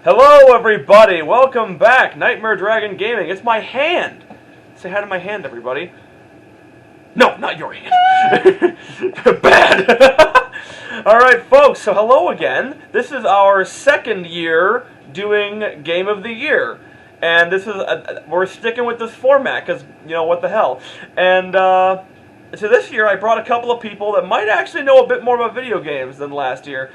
Hello, everybody. Welcome back, Nightmare Dragon Gaming. It's my hand. Say hi to my hand, everybody. No, not your hand. Bad. All right, folks. So hello again. This is our second year doing Game of the Year, and this is we're sticking with this format because what the hell. And so this year I brought a couple of people that might actually know a bit more about video games than last year.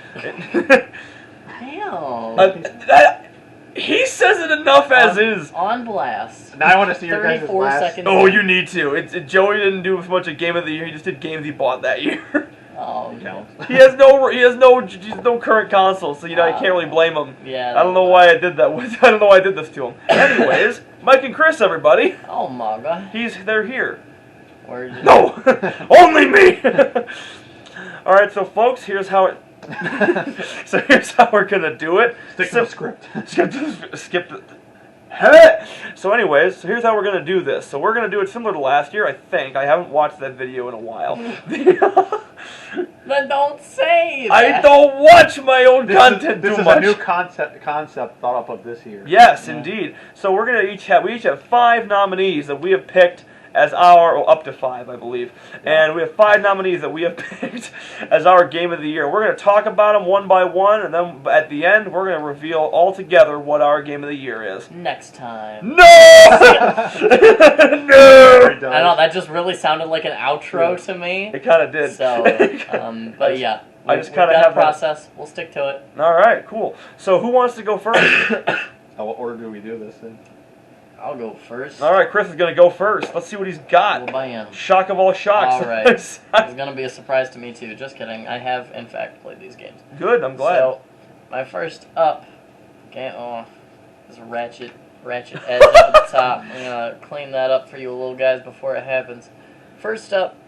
He says it enough as is. On blast. Now I want to see your guys' 34 last. seconds. Oh, you need to. Joey didn't do as much of Game of the Year. He just did games he bought that year. Oh no. He has no current console, so you can't really blame him. Yeah. I don't know why I did that. I don't know why I did this to him. Anyways, Mike and Chris, everybody. Oh my god. They're here. Where is it? No, only me. All right, so folks, here's how it. So here's how we're gonna do it. Stick to the script. Skip the. So anyways, here's how we're gonna do this. So we're gonna do it similar to last year, I think. I haven't watched that video in a while. Then don't say that. I don't watch my own content too much. This is a new concept thought up of this year. Yes, indeed. So we're gonna each have 5 nominees that we have picked as or up to 5, I believe. And we have 5 nominees that we have picked as our Game of the Year. We're going to talk about them one by one, and then at the end, we're going to reveal all together what our Game of the Year is. Next time. No! No! I know, that just really sounded like an outro to me. It kind of did. So, but yeah. I just kind of have a process. We'll stick to it. All right, cool. So who wants to go first? What order do we do this in? I'll go first. All right, Chris is going to go first. Let's see what he's got. Bam. Shock of all shocks. All right. It's going to be a surprise to me, too. Just kidding. I have, in fact, played these games. Good, I'm glad. So, my first up game is Ratchet Edge up at the top. I'm going to clean that up for you little guys before it happens. First up,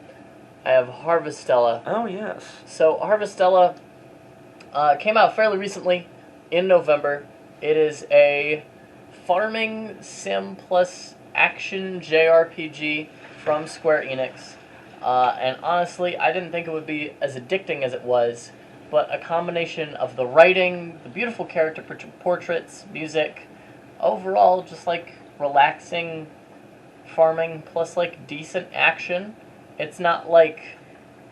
I have Harvestella. Oh, yes. So, Harvestella came out fairly recently in November. It is a farming sim plus action JRPG from Square Enix. And honestly, I didn't think it would be as addicting as it was, but a combination of the writing, the beautiful character portraits, music, overall just like relaxing farming plus like decent action. It's not like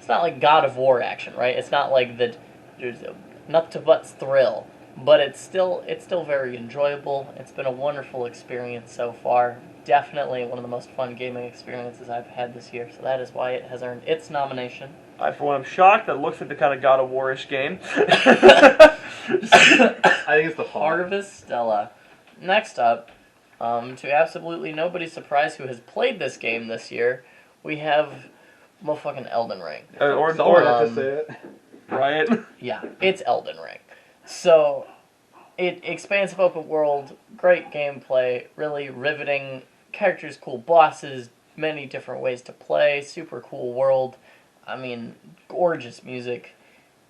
God of War action, right? It's not like there's a nut to butts thrill. But it's still very enjoyable. It's been a wonderful experience so far. Definitely one of the most fun gaming experiences I've had this year. So that is why it has earned its nomination. For one, I'm shocked. That looks like the kind of God of War-ish game. I think it's the Harvestella. Next up, to absolutely nobody's surprise who has played this game this year, we have motherfucking Elden Ring. Or to say it. Right? Yeah, it's Elden Ring. So, expansive open world, great gameplay, really riveting characters, cool bosses, many different ways to play, super cool world. I mean, gorgeous music.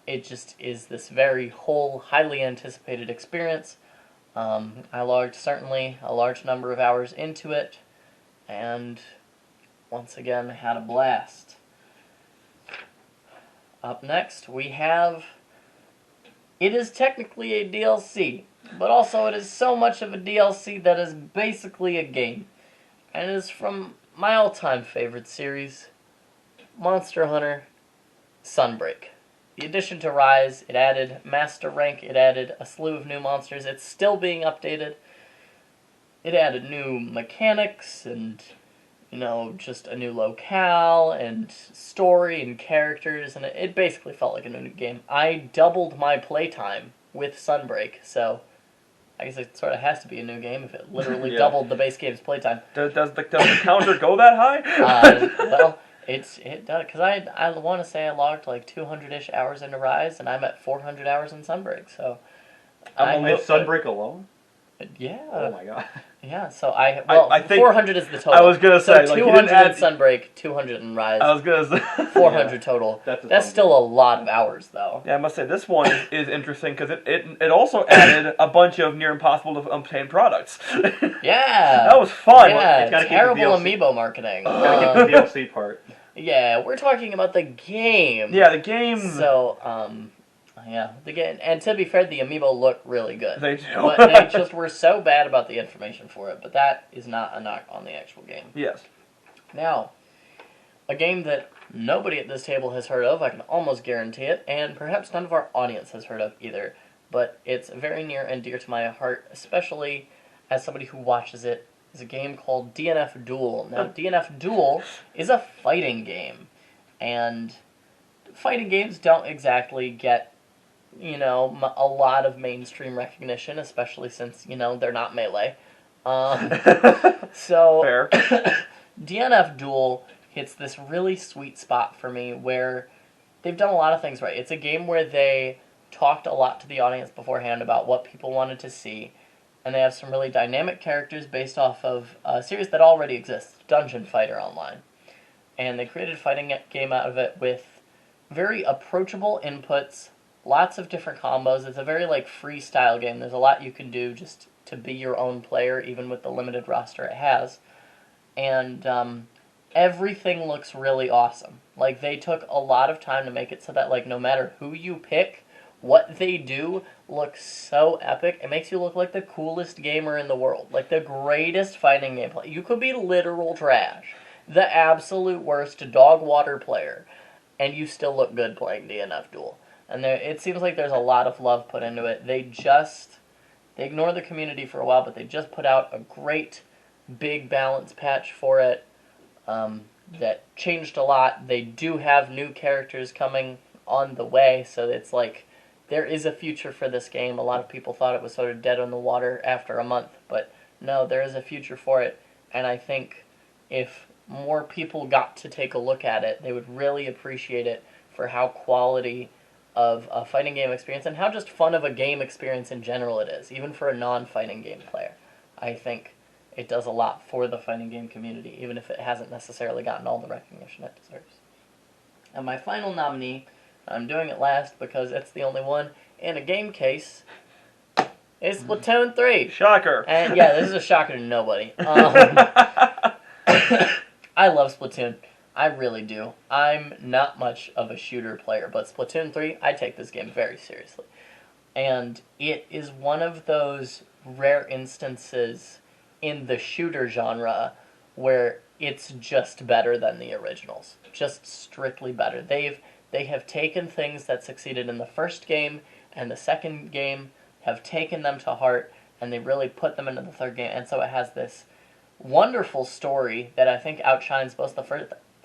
It just is this very whole, highly anticipated experience. I logged certainly a large number of hours into it, and once again had a blast. Up next, we have... It is technically a DLC, but also it is so much of a DLC that is basically a game. And it is from my all-time favorite series, Monster Hunter Sunbreak. The addition to Rise, it added Master Rank, it added a slew of new monsters. It's still being updated. It added new mechanics and, just a new locale and story and characters, and it basically felt like a new game. I doubled my playtime with Sunbreak, so I guess it sort of has to be a new game if it literally doubled the base game's playtime. Does the counter go that high? Well, it does, because I want to say I logged like 200-ish hours into Rise, and I'm at 400 hours in Sunbreak, so... Sunbreak alone? Yeah. Oh my god. Yeah, so I think 400 is the total. I was gonna say, so 200 in Sunbreak, 200 in Rise. I was gonna say 400 total. That's still a lot of hours, though. Yeah, I must say this one is interesting because it also added a bunch of near impossible to obtain products. Yeah, that was fun. Yeah, terrible amiibo marketing. Gotta get the DLC part. Yeah, we're talking about the game. Yeah, the game. So, Yeah, and to be fair, the amiibo look really good. They do. But they just were so bad about the information for it. But that is not a knock on the actual game. Yes. Now, a game that nobody at this table has heard of, I can almost guarantee it, and perhaps none of our audience has heard of either. But it's very near and dear to my heart, especially as somebody who watches it, is a game called DNF Duel. Now, DNF Duel is a fighting game. And fighting games don't exactly get a lot of mainstream recognition, especially since, they're not Melee. So, Fair. DNF Duel hits this really sweet spot for me where they've done a lot of things right. It's a game where they talked a lot to the audience beforehand about what people wanted to see, and they have some really dynamic characters based off of a series that already exists, Dungeon Fighter Online. And they created a fighting game out of it with very approachable inputs, lots of different combos. It's a very freestyle game. There's a lot you can do just to be your own player, even with the limited roster it has. And everything looks really awesome. They took a lot of time to make it so that no matter who you pick, what they do looks so epic. It makes you look like the coolest gamer in the world, like the greatest fighting game player. You could be literal trash, the absolute worst dog water player, and you still look good playing DNF Duel. And it seems like there's a lot of love put into it. They ignored the community for a while, but they just put out a great big balance patch for it that changed a lot. They do have new characters coming on the way, so it's there is a future for this game. A lot of people thought it was sort of dead on the water after a month, but no, there is a future for it, and I think if more people got to take a look at it, they would really appreciate it for how quality of a fighting game experience and how just fun of a game experience in general it is, even for a non-fighting game player. I think it does a lot for the fighting game community, even if it hasn't necessarily gotten all the recognition it deserves. And my final nominee, I'm doing it last because it's the only one in a game case, is Splatoon 3. Shocker. And yeah, this is a shocker to nobody. I love Splatoon. I really do. I'm not much of a shooter player, but Splatoon 3, I take this game very seriously. And it is one of those rare instances in the shooter genre where it's just better than the originals. Just strictly better. They have taken things that succeeded in the first game and the second game, have taken them to heart, and they really put them into the third game. And so it has this wonderful story that I think outshines both the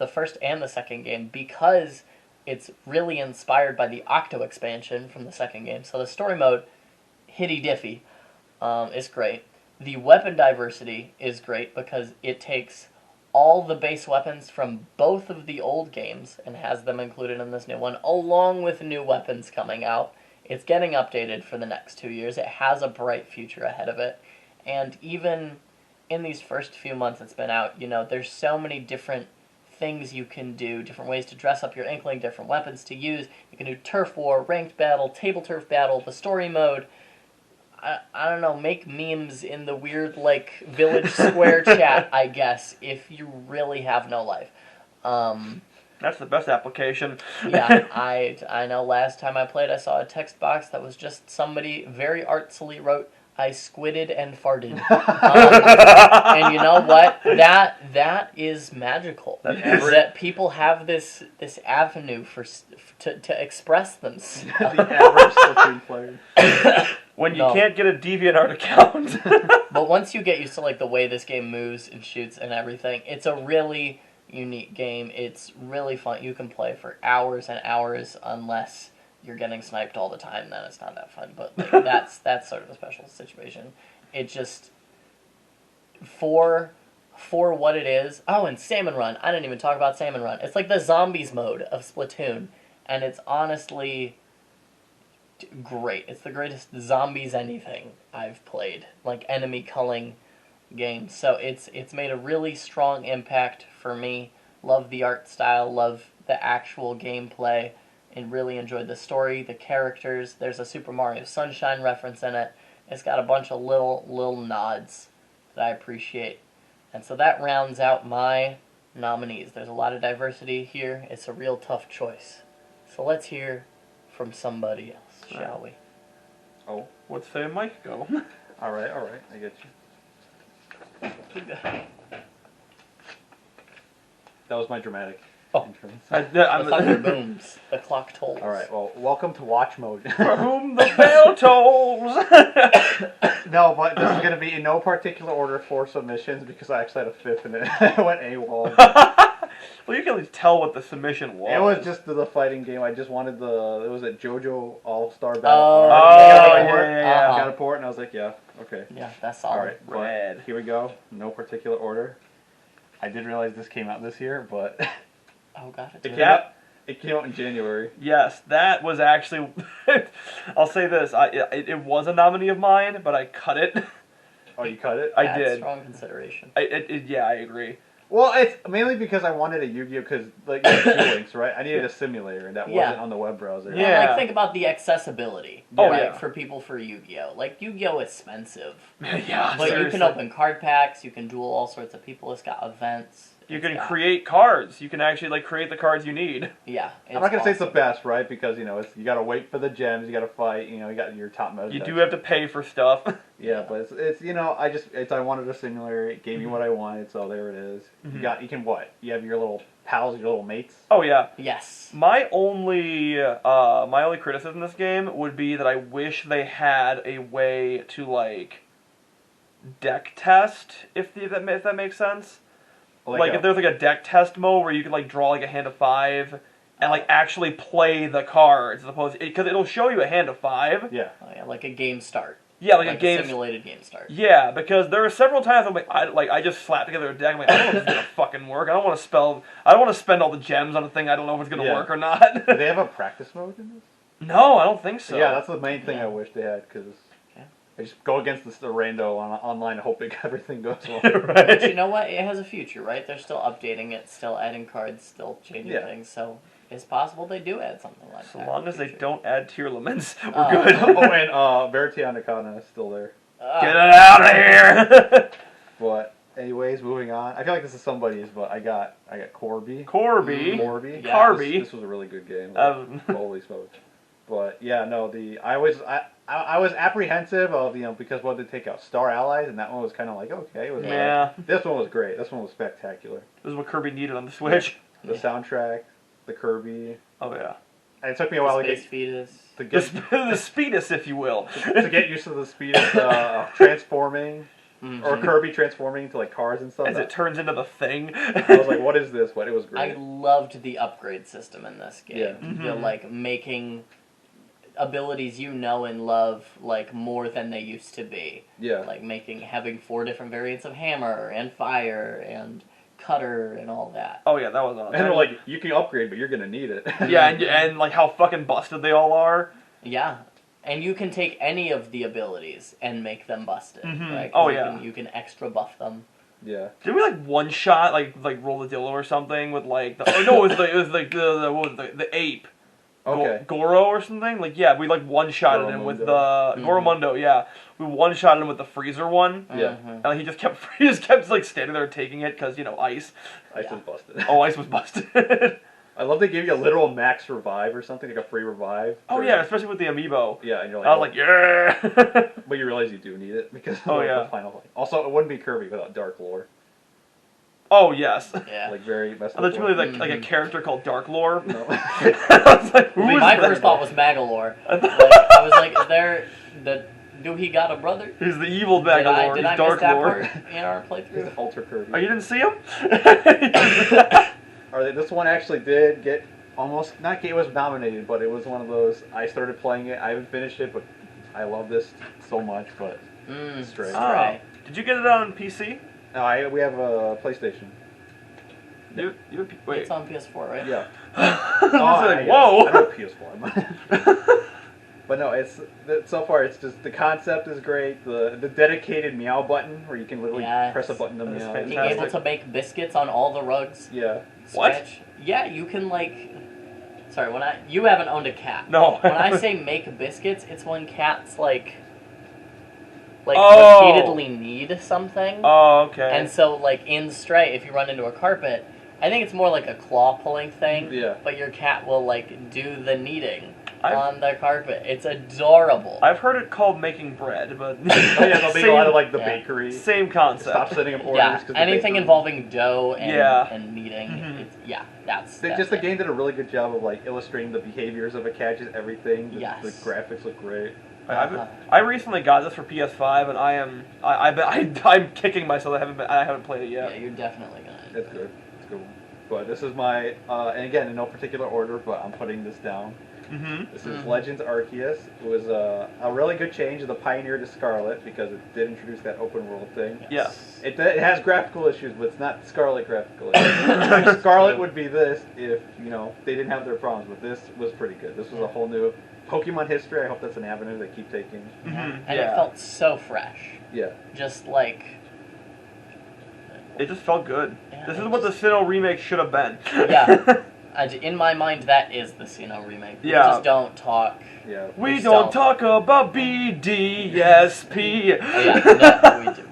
first and the second game because it's really inspired by the Octo expansion from the second game. So the story mode, hitty diffy, is great. The weapon diversity is great because it takes all the base weapons from both of the old games and has them included in this new one, along with new weapons coming out. It's getting updated for the next 2 years. It has a bright future ahead of it. And even in these first few months it's been out, there's so many different things you can do, different ways to dress up your Inkling, different weapons to use. You can do turf war, ranked battle, table turf battle, the story mode. I don't know, make memes in the weird, village square chat, I guess, if you really have no life. That's the best application. Yeah, I know last time I played I saw a text box that was just somebody very artsily wrote, I squidded and farted. And you know what? That is magical. That people have this avenue to express themselves. The average Splatoon player. When you can't get a DeviantArt account. But once you get used to the way this game moves and shoots and everything, it's a really unique game. It's really fun. You can play for hours and hours unless you're getting sniped all the time, then it's not that fun. But that's sort of a special situation. It just for what it is. Oh, and Salmon Run. I didn't even talk about Salmon Run. It's like the zombies mode of Splatoon, and it's honestly great. It's the greatest zombies anything I've played, enemy culling game. So it's made a really strong impact for me. Love the art style, love the actual gameplay, and really enjoyed the story, the characters. There's a Super Mario Sunshine reference in it. It's got a bunch of little nods that I appreciate. And so that rounds out my nominees. There's a lot of diversity here. It's a real tough choice. So let's hear from somebody else, shall we? Oh, Let's say Mike go. all right, I get you. That was my dramatic Oh. entrance. The thunder booms. The clock tolls. All right, well, welcome to watch mode. For whom the bell tolls. No, but this is going to be in no particular order for submissions because I actually had a fifth in it. I went AWOL. Well, you can at least tell what the submission was. It was just the fighting game. I just wanted it was a JoJo All-Star Battle. Oh, yeah. Got a port, and I was like, yeah, okay. Yeah, that's All solid. right, Red. but here we go. No particular order. I did realize this came out this year, but Oh, got it. it came out in January. Yes, that was actually. I'll say this: it was a nominee of mine, but I cut it. Oh, you cut it? I That's did. strong consideration. Yeah, I agree. Well, it's mainly because I wanted a Yu-Gi-Oh! Because, like, you have two links, right? I needed a simulator, and that wasn't on the web browser. And, Yeah. like, think about the accessibility. Oh, right, yeah. for people for Yu-Gi-Oh! Like, Yu-Gi-Oh! Expensive. Yeah, But seriously. you can open card packs, you can duel all sorts of people, it's got events. You can create cards. You can actually like create the cards you need. Yeah. I'm not going to say it's the best, right? Because, you know, you got to wait for the gems, you got to fight, you know, you got your top meta. You do have to pay for stuff. Yeah, but it's you know, I wanted a simulator, it gave me what I wanted, so there it is. Mhm. You can what? You have your little pals, your little mates? Oh yeah. Yes. My only criticism of this game would be that I wish they had a way to like deck test if that makes sense. Like if there's like a deck test mode where you can like draw like a hand of 5 and like actually play the cards as opposed because it'll show you a hand of 5. Yeah. Oh, yeah, like a game start. Yeah, like a a game simulated game start. Yeah, because there are several times I'm like I just slapped together a deck. I'm like, I don't know if this is gonna fucking work. I don't want to spend all the gems on a thing I don't know if it's gonna work or not. Do they have a practice mode in this? No, I don't think so. Yeah, that's the main thing I wish they had, because Yeah. I just go against the rando online hoping everything goes well. But you know what? It has a future, right? They're still updating it, still adding cards, still changing things, so it's possible they do add something like that. So long as they don't add tier limits, we're Oh. good. Oh, and Verity Nakana is still there. Get it out of here! But anyways, moving on. I feel like this is somebody's, but I got Corby. Corby. Corby. Yeah. Carby. This was a really good game. Holy smokes. But yeah, no, I was apprehensive of, you know, because what did they take out? Star Allies, and that one was kind of like, okay. It was Yeah. This one was great. This one was spectacular. This is what Kirby needed on the Switch. The soundtrack, the Kirby. Oh yeah. And it took me a while to Space get fetus. to The, get the speedus, if you will. to get used to the speed of transforming, Mhm. or Kirby transforming into like cars and stuff. As it turns into the thing. I was like, what is this? But it was I great. loved the upgrade system in this game. Yeah. The Mhm. like making abilities you know and love like more than they used to be. Yeah. Like having 4 different variants of hammer and fire and cutter and all that. Oh yeah, that was awesome. And they're like, you can upgrade, but you're gonna need it. Yeah, and like how fucking busted they all are. Yeah. And you can take any of the abilities and make them busted, Mhm. right? 'Cause Oh, you yeah. Can, you can extra buff them. Yeah. Did we like one shot like roll the dillo or something with like the no it was like the what was the ape. Okay. Goro or something? Like, yeah, we like one-shotted him with the... Goromundo. Goromundo, yeah. We one-shotted him with the freezer one. Yeah. Mhm. And he just kept like standing there taking it because, you know, ice. Ice was busted. Oh, ice was busted. I love they gave you a literal max revive or something, like a free revive. Oh, yeah, especially with the amiibo. Yeah, and you're like, I was like, yeah! but you realize you do need it because of yeah. the final fight. Also, it wouldn't be Kirby without Dark Lore. Oh, yes. Yeah. Like, very messed I thought up. you really like a character called Dark Lore. No. I was like, who is My that? first thought was Magalore. I was like, is there do he got a brother? He's the evil Did Bangalore. I He's miss Dark that Lore. part in our playthrough? Ultra Kirby. Oh, you didn't see him? This one actually did get almost, not it was nominated, but it was one of those, I started playing it, I haven't finished it, but I love this so much, but Stray. Stray. Did you get it on PC? no, we have a PlayStation. Wait. It's on PS4, right? Yeah. I was like, whoa! I have PS4. But no, so far it's just, the concept is great, the dedicated meow button, where you can literally Yes. press a button to That's meow. fantastic. Being able to make biscuits on all the rugs. Yeah. What? Scratch. Yeah, you can like. Sorry, you haven't owned a cat. No. When I say make biscuits, it's when cats like Oh. repeatedly need something. Oh, okay. And so, like, in Stray, if you run into a carpet, I think it's more like a claw-pulling thing. Yeah. But your cat will, like, do the kneading. on their carpet. It's adorable. I've heard it called making bread, but Oh yeah, they'll make a lot of like the bakery. Same concept. Stop sending them orders. Yeah, 'cause anything involving dough and, and kneading. Mhm. It's, that's The game did a really good job of like illustrating the behaviors of a cat, just everything. Yes. The graphics look great. I recently got this for PS5, and I'm kicking myself. I haven't played it yet. Yeah, you're definitely gonna. It's good. It's a good one. But this is my and again in no particular order, but I'm putting this down. Mm-hmm. This is Legends Arceus. It was a really good change of the Pioneer to Scarlet because it did introduce that open world thing. Yes. It has graphical issues, but it's not Scarlet graphical issues. Scarlet would be this if they didn't have their problems, but this was pretty good. This was a whole new Pokemon history. I hope that's an avenue they keep taking. Mm-hmm. And it felt so fresh. Yeah. Just like. It just felt good. Yeah, This is what the Sinnoh remake should have been. Yeah. In my mind, that is the Sinnoh remake. We just don't talk. Yeah. We don't talk about BDSP.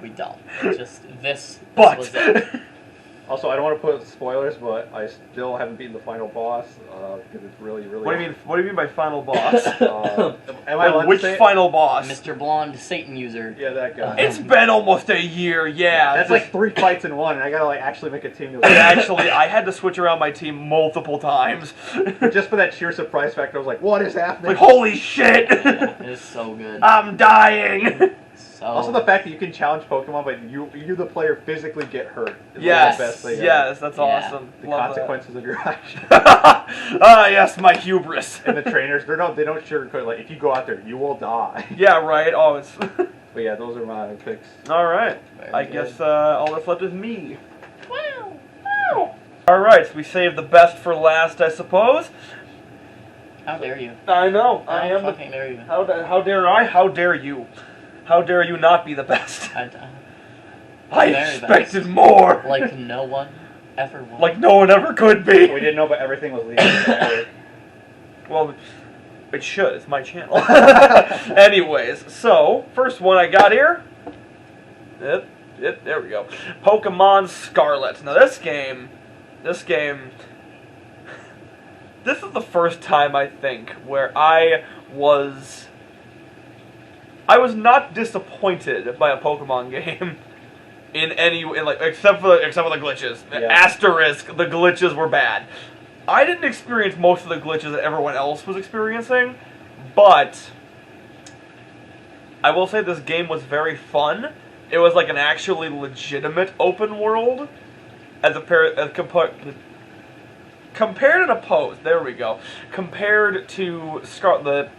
We don't. It's just this But was it. Also, I don't want to put spoilers, but I still haven't beaten the final boss because it's really. What do you mean? What do you mean by final boss? Am I allowed to Which say it? final boss? Mr. Blonde Satan user. Yeah, that guy. It's been almost a year. Yeah, That's like 3 fights in one, and I gotta like actually make a team. To Actually, I had to switch around my team multiple times. Just for that sheer surprise factor, I was like, "What is happening?" Like, holy shit! It is so good. I'm dying. So Also, the fact that you can challenge Pokemon, but you the player physically get hurt. Is Yes, like the best thing yes, that's Yeah. awesome. The Love consequences of your actions. that. Yes, my hubris. And the trainers, they don't sugarcoat. Like, if you go out there, you will die. Yeah, right. Oh, it's. But yeah, those are my picks. All right. Very I good. guess all that's left is me. Wow. All right, so we saved the best for last, I suppose. How dare you? I know. I How am. fucking dare you? How dare I? How dare you? How dare you not be the best? I very expected best. more. Like no one ever was. Like no one ever could be. We didn't know, but everything was leading to Eric. Well, it should. It's my channel. Anyways, so first one I got here. There we go. Pokemon Scarlet. Now this game. This is the first time I think where I was not disappointed by a Pokemon game except for the glitches. Yeah. Asterisk, the glitches were bad. I didn't experience most of the glitches that everyone else was experiencing, but I will say this game was very fun. It was like an actually legitimate open world compared and opposed. There we go. Compared to Scarlet.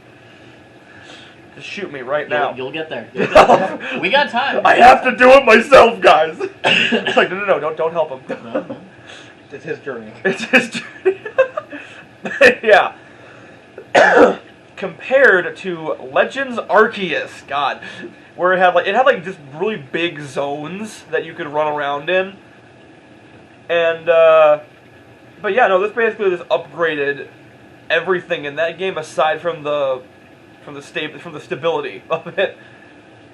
Just shoot me right now. You'll get there. You'll get there. We got time. I have to do it myself, guys. It's like no, don't help him. No. It's his journey. It's his journey. Yeah. Compared to Legends Arceus, God, where it had like just really big zones that you could run around in, and but yeah, no, this basically just upgraded everything in that game aside from the stability of it.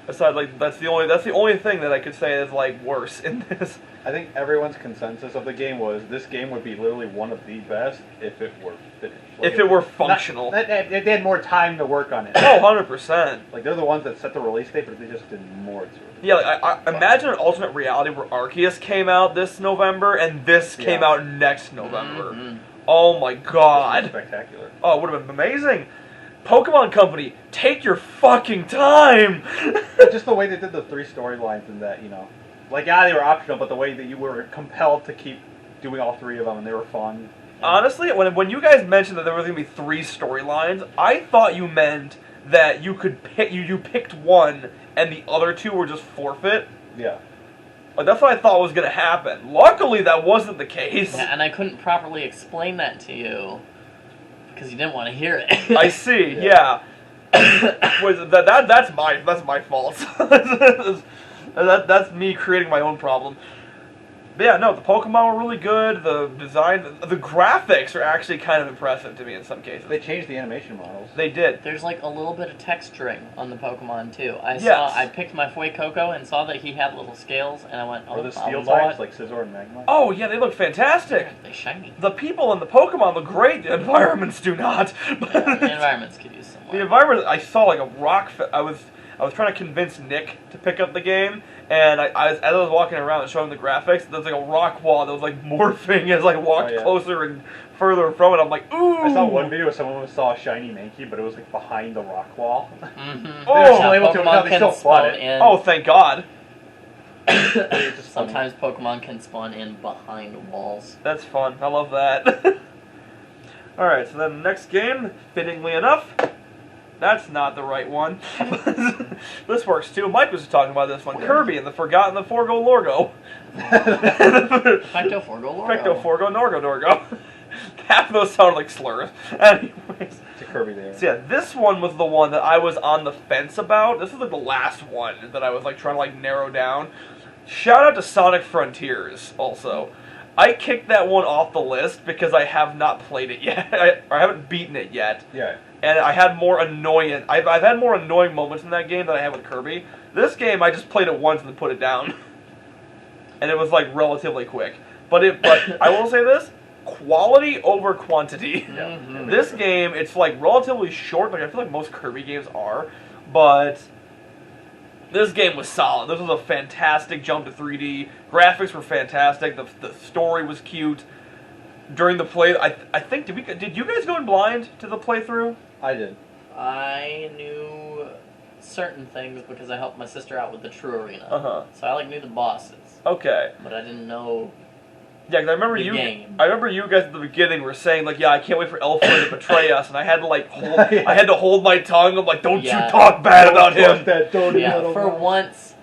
Aside, like that's the only thing that I could say is like worse in this. I think everyone's consensus of the game was this game would be literally one of the best if it were finished. Like, If it were functional. They had more time to work on it. Oh, 100%. Like, they're the ones that set the release date, but they just did more to it. Yeah, like, I imagine an alternate reality where Arceus came out this November and this came out next November. Mm-hmm. Oh my god. Spectacular. Oh, it would have been amazing. Pokemon Company, take your fucking time! But just the way they did the 3 storylines and that, like, yeah, they were optional, but the way that you were compelled to keep doing all 3 of them, and they were fun. Honestly, when you guys mentioned that there was going to be 3 storylines, I thought you meant that you could pick, you picked one and the other 2 were just forfeit. Yeah. Like, that's what I thought was going to happen. Luckily, that wasn't the case. Yeah, and I couldn't properly explain that to you because you didn't want to hear it. I see. Yeah. That's my fault. That's me creating my own problem. But yeah, no, the Pokemon were really good. The design, the graphics are actually kind of impressive to me in some cases. They changed the animation models. They did. There's like a little bit of texturing on the Pokemon too. I picked my Fuecoco and saw that he had little scales, and I went, oh, Or the steel I'll buy types, it. like Scizor and Magmar. Oh yeah, they look fantastic. They're shiny. The people and the Pokemon look great. The environments do not. Yeah, the environments could use some The work. environment, I saw like a rock. I was trying to convince Nick to pick up the game, and as I was walking around and showing the graphics, there's like a rock wall that was like morphing as I walked closer and further from it. I'm like, ooh! I saw one video where someone saw a shiny Mankey, but it was like behind the rock wall. Mm-hmm. Oh, They're still able to, Pokemon they can still spawn it. in. Oh, thank God. It's just funny. Sometimes Pokemon can spawn in behind walls. That's fun. I love that. Alright, so then the next game, fittingly enough, that's not the right one. This works too. Mike was talking about this one. Kirby and the Forgotten the Forgo Lorgo. Pecto Forgo Lorgo. Pecto Forgo Norgo Dorgo. Half of those sound like slurs. Anyways. It's a Kirby there. So yeah, this one was the one that I was on the fence about. This was like the last one that I was like trying to like narrow down. Shout out to Sonic Frontiers also. I kicked that one off the list because I have not played it yet. I haven't beaten it yet. Yeah. And I had more annoying. I've had more annoying moments in that game than I have with Kirby. This game, I just played it once and then put it down, and it was like relatively quick. But I will say this: quality over quantity. Mm-hmm. This game, it's like relatively short. Like I feel like most Kirby games are, but this game was solid. This was a fantastic jump to 3D. Graphics were fantastic. The story was cute. During the play, I think did you guys go in blind to the playthrough? I did. I knew certain things because I helped my sister out with the True Arena. Uh-huh. So I like knew the bosses, Okay. but I didn't know. Yeah, 'cause I remember The you. game. I remember you guys at the beginning were saying like, "Yeah, I can't wait for Elfwin to betray us," and I had to like hold. I had to hold my tongue. I'm like, "Don't Yeah. you talk bad about him." That don't Yeah, for once,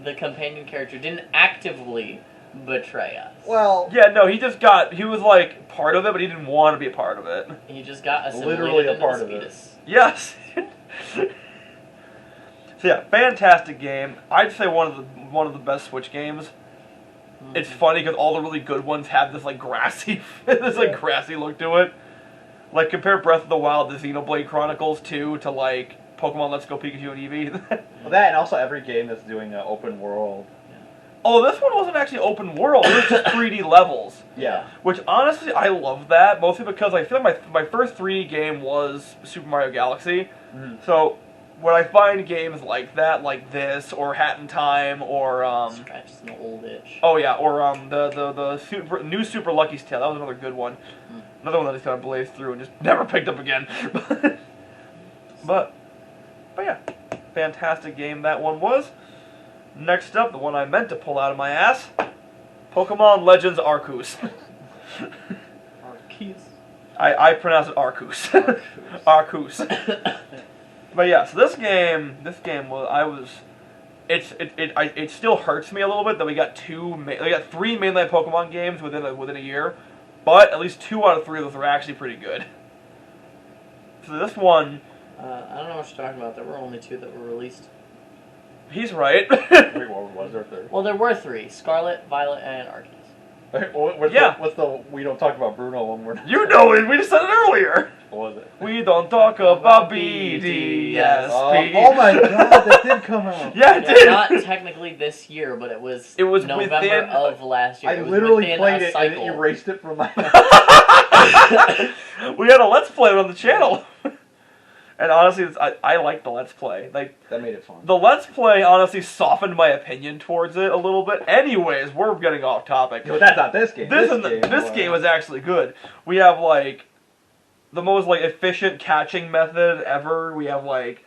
the companion character didn't actively betray us. Well, Yeah, no, he was like part of it, but he didn't want to be a part of it. He just got assimilated Literally a into part the of it. fetus. Yes. So yeah, fantastic game. I'd say one of the best Switch games. It's funny because all the really good ones have this like grassy, grassy look to it. Like compare Breath of the Wild to Xenoblade Chronicles 2 to like Pokemon Let's Go Pikachu and Eevee. well, that and also every game that's doing an open world. Oh, this one wasn't actually open world. It was just 3D levels. Yeah. Which honestly, I love that mostly because I feel like my first 3D game was Super Mario Galaxy. Mm-hmm. So when I find games like that, like this or Hat in Time or Scratches an old itch. oh yeah, or the new Super Lucky's Tale. That was another good one. Another one that I just kind of blazed through and just never picked up again. but yeah, fantastic game that one was. Next up, the one I meant to pull out of my ass, Pokemon Legends Arceus. Arceus. I pronounce it Arceus. Arceus. But yeah, so this game it still hurts me a little bit that we got three mainline Pokemon games within a year, but at least 2 out of 3 of those are actually pretty good. So this one, I don't know what you're talking about. There were only 2 that were released. he's right. Wait, what was there third? Well, there were 3: Scarlet, Violet, and Arceus. What's the we don't talk about Bruno when we're You know it. We just said it earlier. What was it? We don't talk about BDSP. Oh my god, that did come out. Yeah, it Yeah, did. not technically this year, but it was November within- of last year. I It was literally within played a it cycle. and erased it from my We had a Let's Play on the channel. And honestly, I like the Let's Play. Like That made it fun. the Let's Play honestly softened my opinion towards it a little bit. Anyways, we're getting off topic. No, that's not this game. This game is actually good. We have like the most like efficient catching method ever. We have like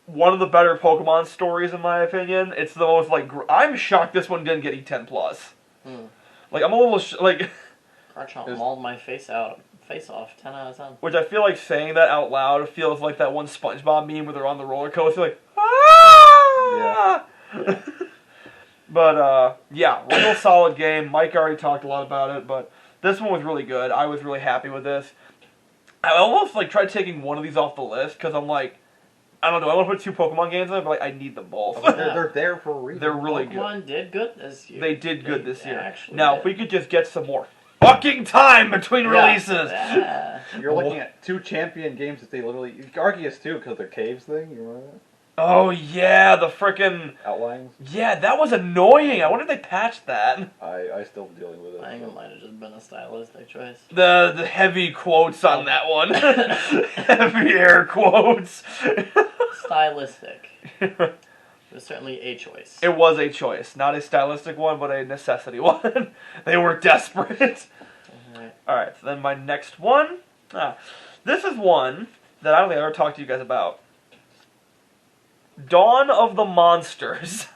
one of the better Pokemon stories in my opinion. It's the most like I'm shocked this one didn't get E10 plus. Like I'm a little like Garchomp mauled my face off. 10 out of 10. which I feel like saying that out loud feels like that one SpongeBob meme where they're on the roller coaster like ah! Yeah. But yeah, real solid game. Mike already talked a lot about it, but this one was really good. I was really happy with this. I almost like tried taking one of these off the list because I'm like, I don't know. I want to put 2 Pokemon games in it, but like, I need them both. They're there for a reason. They're really Pokemon good. did good this year. They did good this year. actually Now, did. if we could just get some more fucking time between releases. Yeah. You're looking at 2 champion games that they literally... Arceus too, because their caves thing. You remember that? Oh yeah, the frickin' Outlines. yeah, that was annoying. I wonder if they patched that. I still dealing with it. I think it might have just been a stylistic choice. The heavy quotes on that one. Heavy air quotes. Stylistic. It was certainly a choice. It was a choice, not a stylistic one, but a necessity one. They were desperate. Alright, so then my next one. This is one that I don't think I ever talked to you guys about. Dawn of the Monsters.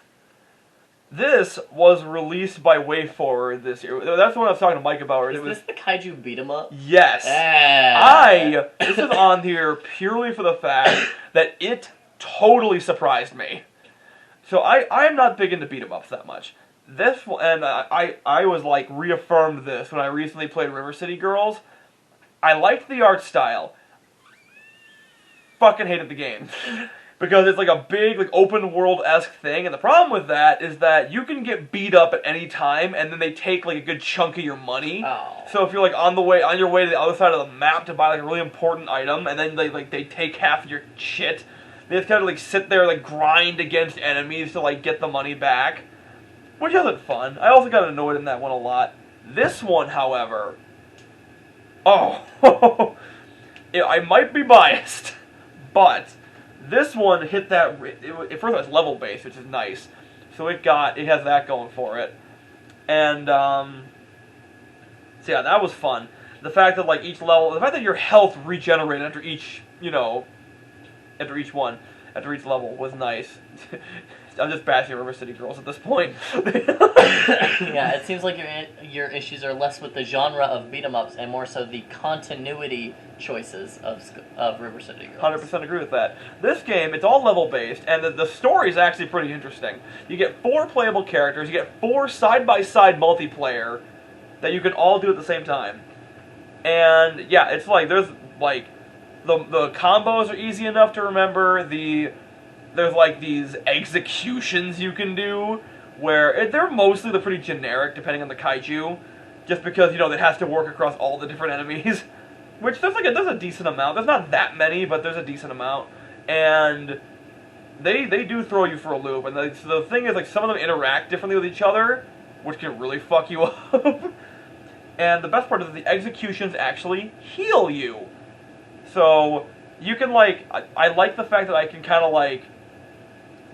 This was released by WayForward this year. That's the one I was talking to Mike about. Is this the Kaiju beat 'em up? Yes. This is on here purely for the fact that it totally surprised me. So I am not big into beat 'em ups that much. This one, and I was like reaffirmed this when I recently played River City Girls. I liked the art style. Fucking hated the game. Because it's like a big, like, open world-esque thing, and the problem with that is that you can get beat up at any time, and then they take like a good chunk of your money. Oh. So if you're like on your way to the other side of the map to buy like a really important item, and then they take half of your shit, they just kind of like sit there like grind against enemies to like get the money back, which isn't fun. I also got annoyed in that one a lot. This one, however, I might be biased, but. This one hit that. First of all, it's level based, which is nice. So it has that going for it, and so yeah, that was fun. The fact that like each level, the fact that your health regenerated after each level was nice. I'm just bashing River City Girls at this point. Yeah, it seems like your issues are less with the genre of beat 'em ups and more so the continuity choices of River City Girls. 100% agree with that. This game, it's all level based, and the story is actually pretty interesting. You get 4 playable characters, you get 4 side-by-side multiplayer that you can all do at the same time. And yeah, it's like there's like the combos are easy enough to remember. There's like these executions you can do where they're mostly pretty generic depending on the kaiju, just because it has to work across all the different enemies. Which there's a decent amount. There's not that many, but there's a decent amount, and they do throw you for a loop. And the thing is, like, some of them interact differently with each other, which can really fuck you up. And the best part is that the executions actually heal you. So you can like, I like the fact that I can kind of like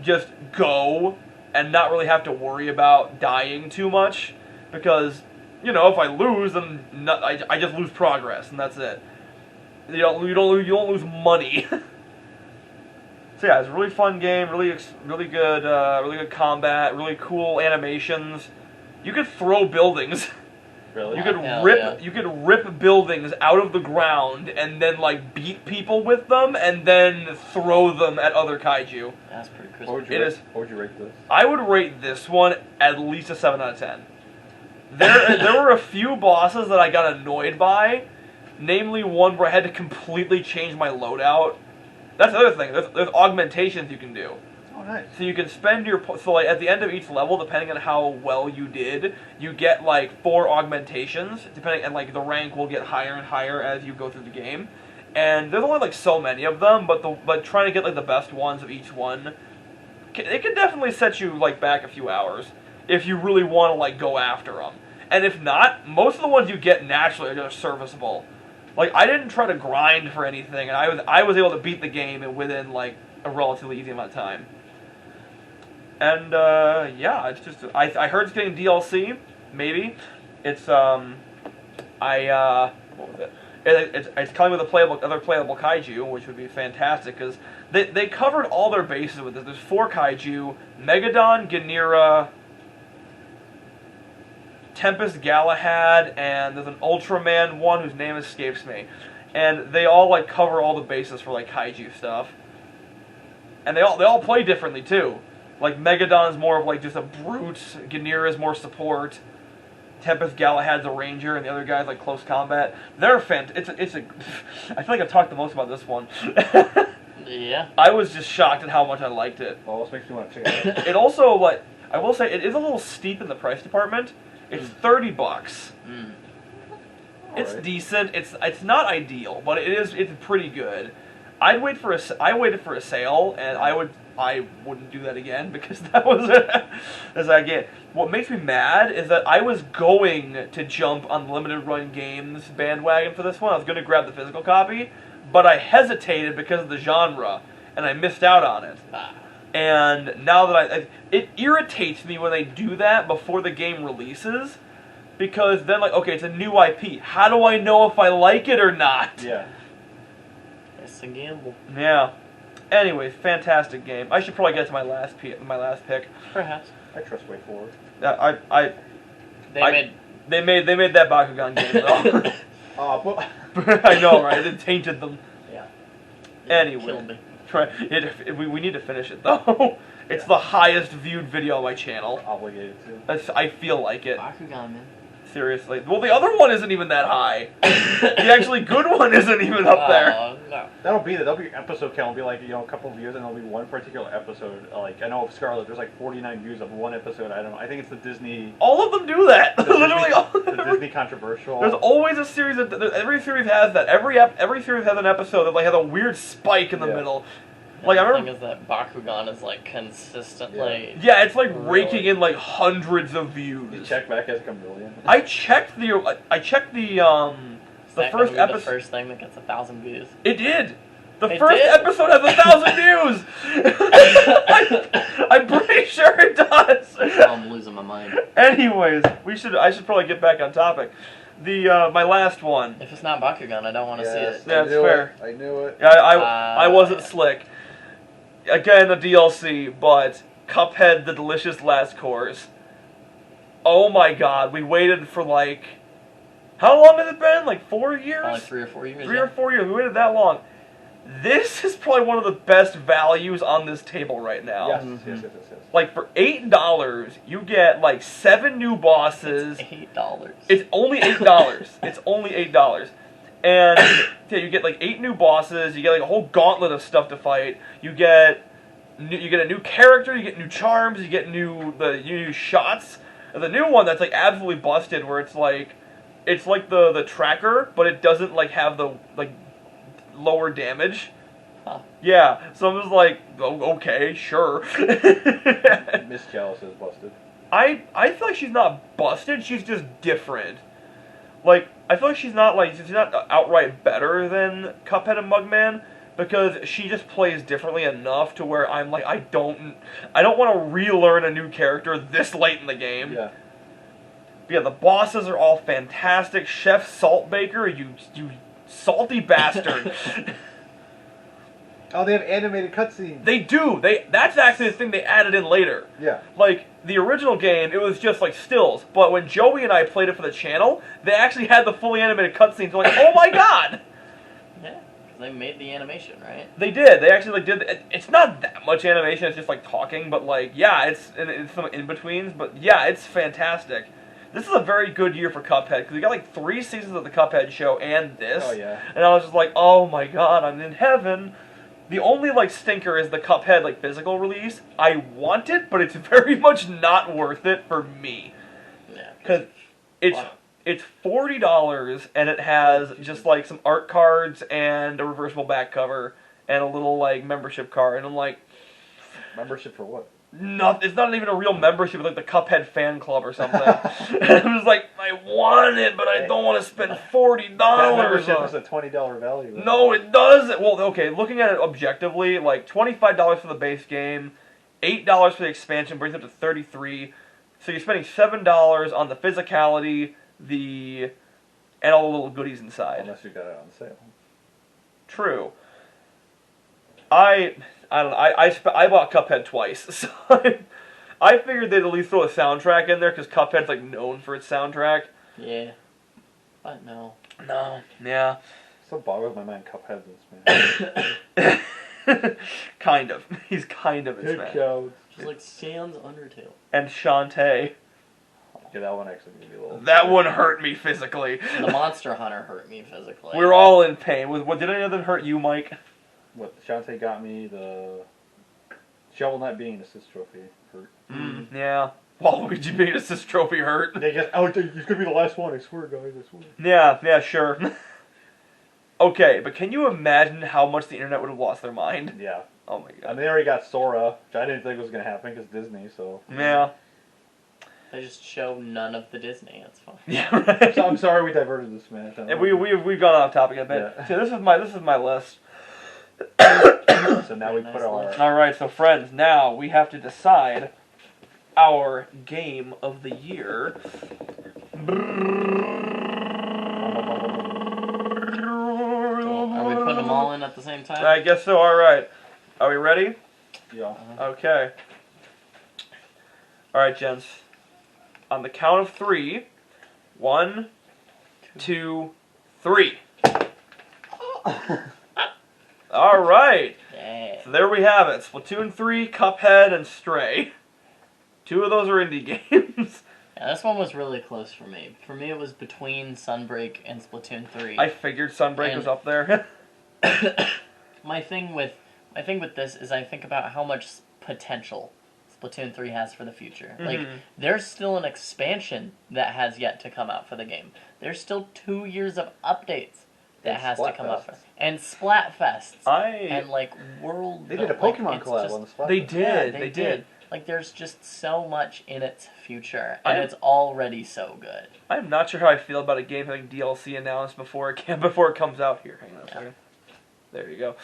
just go and not really have to worry about dying too much, because. If I lose, then I just lose progress, and that's it. You don't lose money. So yeah, it's a really fun game, really good combat, really cool animations. You could throw buildings. Really? You could rip buildings out of the ground and then like beat people with them and then throw them at other kaiju. That's pretty crispy. What would you rate this? I would rate this one at least a 7 out of 10. There were a few bosses that I got annoyed by, namely one where I had to completely change my loadout. That's the other thing. There's augmentations you can do. Oh, nice. So you can spend like at the end of each level, depending on how well you did, you get like 4 augmentations, and like the rank will get higher and higher as you go through the game. And there's only like so many of them, but trying to get like the best ones of each one, it can definitely set you like back a few hours if you really want to like go after them. And if not, most of the ones you get naturally are just serviceable. Like, I didn't try to grind for anything, and I was able to beat the game within like a relatively easy amount of time. And yeah, it's just I heard it's getting DLC, maybe. It's what was it? It's coming with other playable kaiju, which would be fantastic, because they covered all their bases with this. There's 4 kaiju: Megadon, Ganira, Tempest Galahad, and there's an Ultraman one whose name escapes me. And they all like cover all the bases for like kaiju stuff. And they all play differently too. Like Megadon's more of like just a brute, Ganira's more support, Tempest Galahad's a ranger, and the other guy's like close combat. They're I feel like I've talked the most about this one. Yeah. I was just shocked at how much I liked it. Almost makes me want to check it out. It also, like, I will say, it is a little steep in the price department. It's $30. Mm. It's Alright. decent. It's not ideal, but it's pretty good. I waited for a sale, and I wouldn't do that again because that was as I get. What makes me mad is that I was going to jump on the limited run games bandwagon for this one. I was going to grab the physical copy, but I hesitated because of the genre, and I missed out on it. And now that it irritates me when they do that before the game releases, because then like, okay, it's a new IP. How do I know if I like it or not? Yeah. It's a gamble. Yeah. Anyways, fantastic game. I should probably get to my last pick. Perhaps. I trust Way Forward. They They made that Bakugan game though. But I know, right? It tainted them. Yeah. Anyway. Killed me. We need to finish it though. It's the highest viewed video on my channel. obligated to. I feel like it. Bakugan, man. Seriously. Well, the other one isn't even that high. The actually good one isn't even up there. No. That'll be episode count. Will be like, a couple of views, and there'll be one particular episode. Like I know of Scarlet, there's like 49 views of one episode. I don't know. I think it's the Disney. All of them do that. The Literally, all the Disney controversial. There's always a series of every series has that. Every series has an episode that like has a weird spike in the Yeah. middle. Yeah, Like I the remember. thing is that Bakugan is like consistently. Yeah, it's like Really? raking in like hundreds of views. You check back as like a million. I checked the Is that first gonna be the episode. first thing that gets 1,000 views. It did. The It first did? episode has 1,000 views. I'm pretty sure it does. I'm losing my mind. Anyways, I should probably get back on topic. My last one. If it's not Bakugan, I don't want to see it. Yeah, it's fair. I knew it. Yeah, I wasn't yeah. slick. Again, the DLC, but Cuphead: The Delicious Last Course. Oh my God, we waited for like, how long has it been? Like 4 years? Probably 3 or 4 years. 3 or 4 years. We waited that long. This is probably one of the best values on this table right now. Yes, Mhm. yes. Like for $8, you get like 7 new bosses. $8. It's only $8. It's only $8. And yeah, you get like 8 new bosses. You get like a whole gauntlet of stuff to fight. You get a new character. You get new charms. You get new shots. And the new one that's like absolutely busted, where it's like the tracker, but it doesn't like have the like lower damage. Huh. Yeah. So I'm just like, oh, okay, sure. Miss Chalice is busted. I feel like she's not busted. She's just different. Like I feel like she's not outright better than Cuphead and Mugman, because she just plays differently enough to where I'm like I don't want to relearn a new character this late in the game. Yeah. But yeah, the bosses are all fantastic. Chef Saltbaker, you salty bastard. Oh, they have animated cutscenes. They do. That's actually the thing they added in later. Yeah. Like, the original game, it was just like stills, but when Joey and I played it for the channel, they actually had the fully animated cutscenes. We're like, oh my God! Yeah, because they made the animation, right? They did. They actually it's not that much animation, it's just like talking, but like, yeah, it's some in-betweens, but yeah, it's fantastic. This is a very good year for Cuphead, because we got like 3 seasons of the Cuphead show and this. Oh, yeah. And I was just like, oh my God, I'm in heaven. The only like stinker is the Cuphead like physical release. I want it, but it's very much not worth it for me. Yeah. Because it's $40 and it has just like some art cards and a reversible back cover and a little like membership card, and I'm like, Membership for what? no, it's not even a real membership. It's like the Cuphead fan club or something. And I'm just like, I want it, but I don't want to spend $40. That membership on is a $20 value. No, it doesn't. Well, okay, looking at it objectively, like $25 for the base game, $8 for the expansion brings it up to $33. So you're spending $7 on the physicality, and all the little goodies inside. Unless you got it on sale. True. I don't know. I bought Cuphead twice, so I figured they'd at least throw a soundtrack in there because Cuphead's like known for its soundtrack. Yeah. But no. No. Yeah. Still boggles my mind. Cuphead this man. Kind of. He's kind of its Good man. show. Just like Sans Undertale. And Shantae. Yeah, that one actually gonna be a little. That one hurt me physically. The Monster Hunter hurt me physically. We're all in pain. Did any of them hurt you, Mike? what Shantae got me, the Shovel Knight being an assist trophy hurt. Yeah. Waluigi being an assist trophy hurt. They just, oh, it's gonna be the last one, I swear, guys, I swear. Yeah, sure. Okay, but can you imagine how much the internet would have lost their mind? Yeah. Oh my god. And they already got Sora, which I didn't think was gonna happen because Disney, so. Yeah. They just show none of the Disney. That's fine. Yeah, right. So I'm sorry we diverted this match. And we've gone off topic a bit. Yeah. So this is my list. So now we put our. All right, so friends, now we have to decide our game of the year. Are we putting them all in at the same time? I guess so. All right. Are we ready? Yeah. Okay. All right, gents. On the count of 3, 1, 2, 3. All right. Yeah. So there we have it. Splatoon 3, Cuphead, and Stray. 2 of those are indie games. Yeah, this one was really close for me. For me, it was between Sunbreak and Splatoon 3. I figured Sunbreak was up there. My thing with this is I think about how much potential Splatoon 3 has for the future. Like, there's still an expansion that has yet to come out for the game. There's still 2 years of updates that And has to come out. Splatfests. And Splatfests. I And, like, World... They did a like, Pokemon it's collab just- on the Splat. They Fest. did. Yeah, they did. Like, there's just so much in its future, and it's already so good. I'm not sure how I feel about a game having DLC announced before it comes out here. Hang on a second. There you go.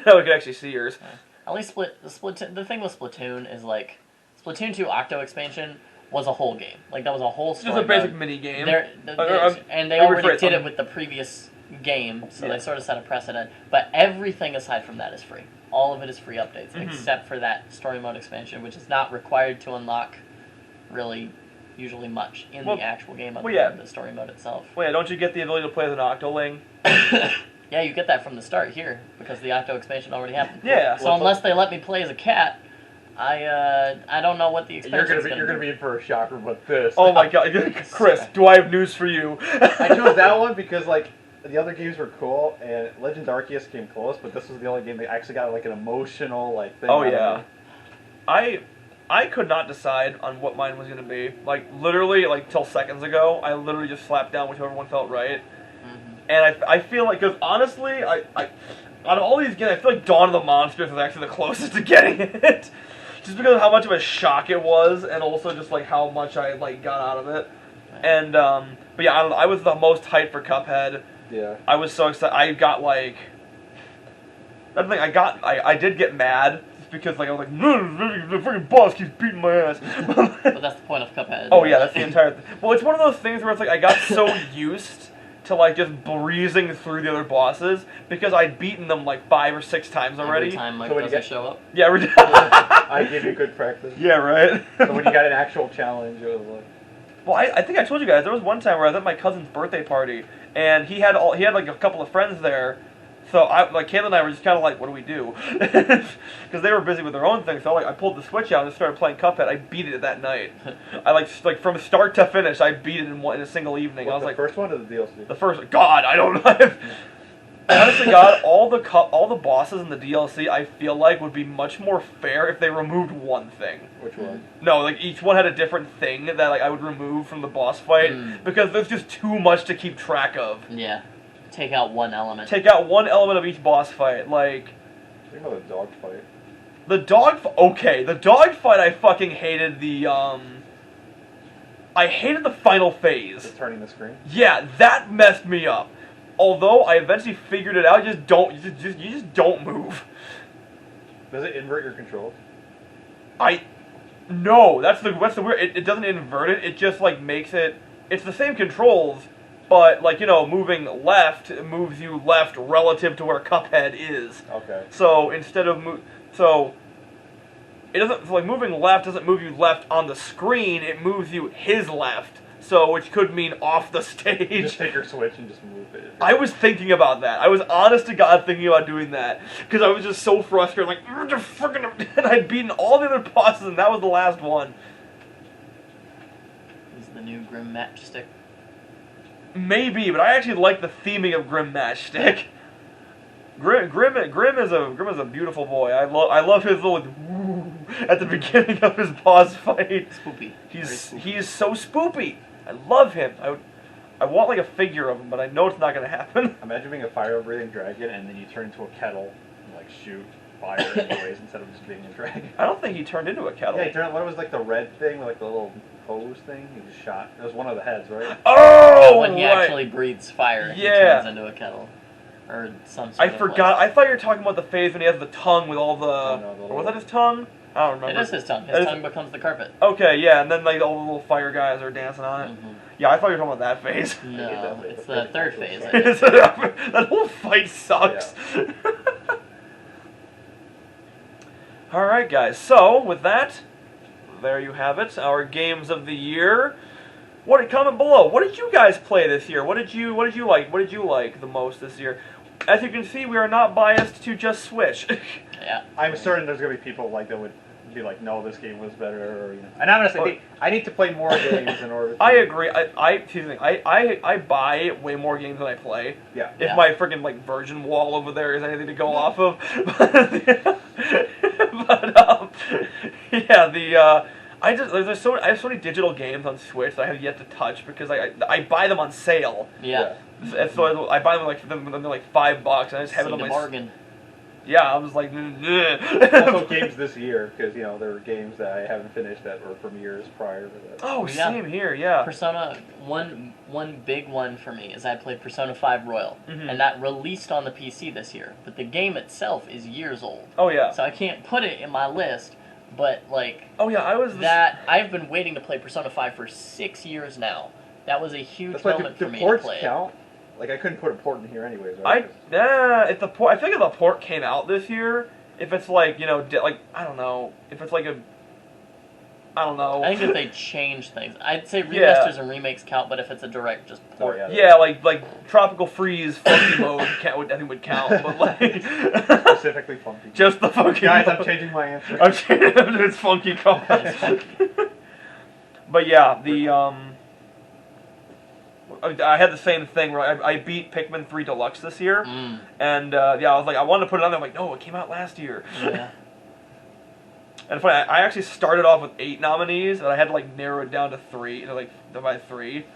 Now we can actually see yours. At least the thing with Splatoon is, like, Splatoon 2 Octo expansion was a whole game. Like, that was a whole story Just a basic mode. mini game. And they already did it with the previous game, so they sort of set a precedent. But everything aside from that is free. All of it is free updates, except for that story mode expansion, which is not required to unlock really usually much in the actual game other than the story mode itself. Well, yeah, don't you get the ability to play as an Octoling? Yeah, you get that from the start here, because the Octo expansion already happened. Yeah. So unless they let me play as a cat, I don't know what the expansion is You're gonna be in for a shocker with this. Oh my god, Chris, do I have news for you? I chose that one because like the other games were cool and Legends Arceus came close, but this was the only game that actually got like an emotional like thing. Oh out of yeah. me. I could not decide on what mine was gonna be. Like literally, like till seconds ago, I literally just slapped down whichever one felt right. And I feel like, because honestly, I out of all these games, I feel like Dawn of the Monsters was actually the closest to getting it. Just because of how much of a shock it was, and also just like how much I like got out of it. And but yeah, I was the most hyped for Cuphead. Yeah. I was so excited. I got like that's the thing. I did get mad just because like I was like the freaking boss keeps beating my ass. But that's the point of Cuphead. Oh yeah, that's the entire thing. Well, it's one of those things where it's like I got so used to like just breezing through the other bosses because I'd beaten them like 5 or 6 times already. Every time Mike So when you doesn't get- show up. Yeah, I gave you good practice. yeah, right. So when you got an actual challenge, it was like. Well, I think I told you guys there was one time where I was at my cousin's birthday party and he had like a couple of friends there. So Kayla and I were just kind of like, what do we do? Because they were busy with their own thing. So I pulled the Switch out and just started playing Cuphead. I beat it that night. I like from start to finish, I beat it in a single evening. I was the like, first one or the DLC? the first. God, I don't know. Honestly, God, all the bosses in the DLC, I feel like would be much more fair if they removed one thing. Which one? No, like each one had a different thing that like I would remove from the boss fight because there's just too much to keep track of. Yeah. Take out one element. Take out one element of each boss fight, like Think about the dog fight. the dog. Okay, the dog fight. I fucking hated the I hated the final phase. Just turning the screen. Yeah, that messed me up. Although I eventually figured it out, you just don't move. Does it invert your controls? No, that's the weird. It doesn't invert it. It just like makes it. It's the same controls, but like moving left moves you left relative to where Cuphead is. Okay. So instead of it doesn't like moving left doesn't move you left on the screen. It moves you his left. So which could mean off the stage. You just take your Switch and just move it. I was thinking about that. I was honest to God thinking about doing that because I was just so frustrated. Like, and I'd beaten all the other bosses, and that was the last one. This is the new Grim Matchstick. Maybe, but I actually like the theming of Grim Matchstick. Grim is a beautiful boy. I love his little woo at the beginning of his boss fight. Spoopy. He is so spoopy. I love him. I want like a figure of him, but I know it's not gonna happen. Imagine being a fire-breathing dragon and then you turn into a kettle and like shoot fire anyways instead of just being a dragon. I don't think he turned into a kettle. Yeah, he turned. What was like the red thing with like the little hose thing? He just shot. It was one of the heads, right? Oh, When he right. actually breathes fire, he Yeah. turns into a kettle. Or some sort I of, forgot. like- I thought you were talking about the phase when he has the tongue with all the. no, the or was that his tongue? I don't remember. It is his tongue. It His is- tongue becomes the carpet. Okay, yeah, and then like all the little fire guys are dancing on it. Mhm. Yeah, I thought you were talking about that phase. No, it's the third phase. I It's- think. that whole fight sucks. Alright, guys, so with that, there you have it, our games of the year. Comment below. What did you guys play this year? What did you like? What did you like the most this year? As you can see, we are not biased to just Switch. Yeah. I'm certain there's gonna be people like that would be like, no, this game was better. Or, you know. And I'm gonna say, I need to play more games in order to... I agree. I buy way more games than I play. Yeah. If my freaking like version wall over there is anything to go off of. But yeah, I have so many digital games on Switch that I have yet to touch because I buy them on sale. Yeah. And so I buy them like when they're like $5 and I just have it on my bargain. Yeah, I was like Also games this year, because you know there were games that I haven't finished that were from years prior to that. Oh, Yeah. same here, yeah. Persona, one big one for me is I played Persona 5 Royal, Mhm. and that released on the PC this year, but the game itself is years old. Oh yeah. So I can't put it in my list, but like Oh yeah, I've been waiting to play Persona 5 for 6 years now. That was a huge That's why moment do for me to ports play. count? Like I couldn't put a port in here anyways, right? if the port, I think if the port came out this year, if it's like like I don't know, if it's like I don't know. I think if they change things, I'd say Yeah. remasters and remakes count, but if it's a direct just port, Oh, Yeah, like Tropical Freeze funky mode I think would count, but like Specifically funky. just the funky. Guys, mode. I'm changing my answer. I'm changing it to its funky color. It's funky. But yeah, I had the same thing where I beat Pikmin 3 Deluxe this year, and yeah, I was like, I wanted to put it on there. I'm like, no, it came out last year. Yeah. And funny, I actually started off with 8 nominees, and I had to like narrow it down to 3, by 3.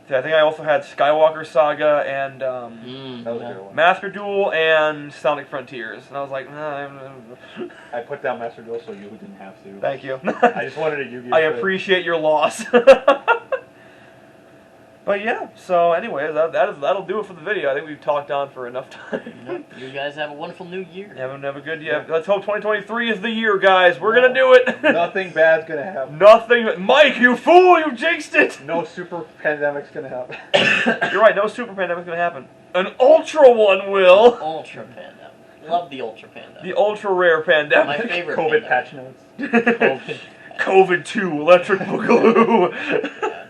So I think I also had Skywalker Saga and That was a good one. Master Duel and Sonic Frontiers, and I was like, nah, I put down Master Duel so you didn't have to. thank you. I just wanted a Yu-Gi-Oh! I appreciate your loss. But yeah, so anyways, that'll do it for the video. I think we've talked on for enough time. Yep. You guys have a wonderful new year. Have a good year. Let's hope 2023 is the year, guys. We're gonna do it. Nothing bad's gonna happen. Nothing. Mike, you fool! You jinxed it. No super pandemic's gonna happen. You're right. No super pandemic's gonna happen. An ultra one will. Ultra Panda. Love the Ultra Panda. The ultra rare pandemic. My favorite COVID panda. patch notes. COVID. COVID-2 electric boogaloo.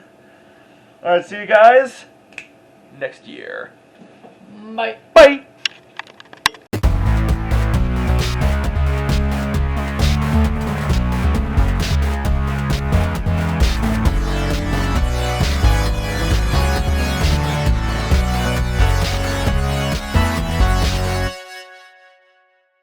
All right, see you guys next year. Bye. Bye.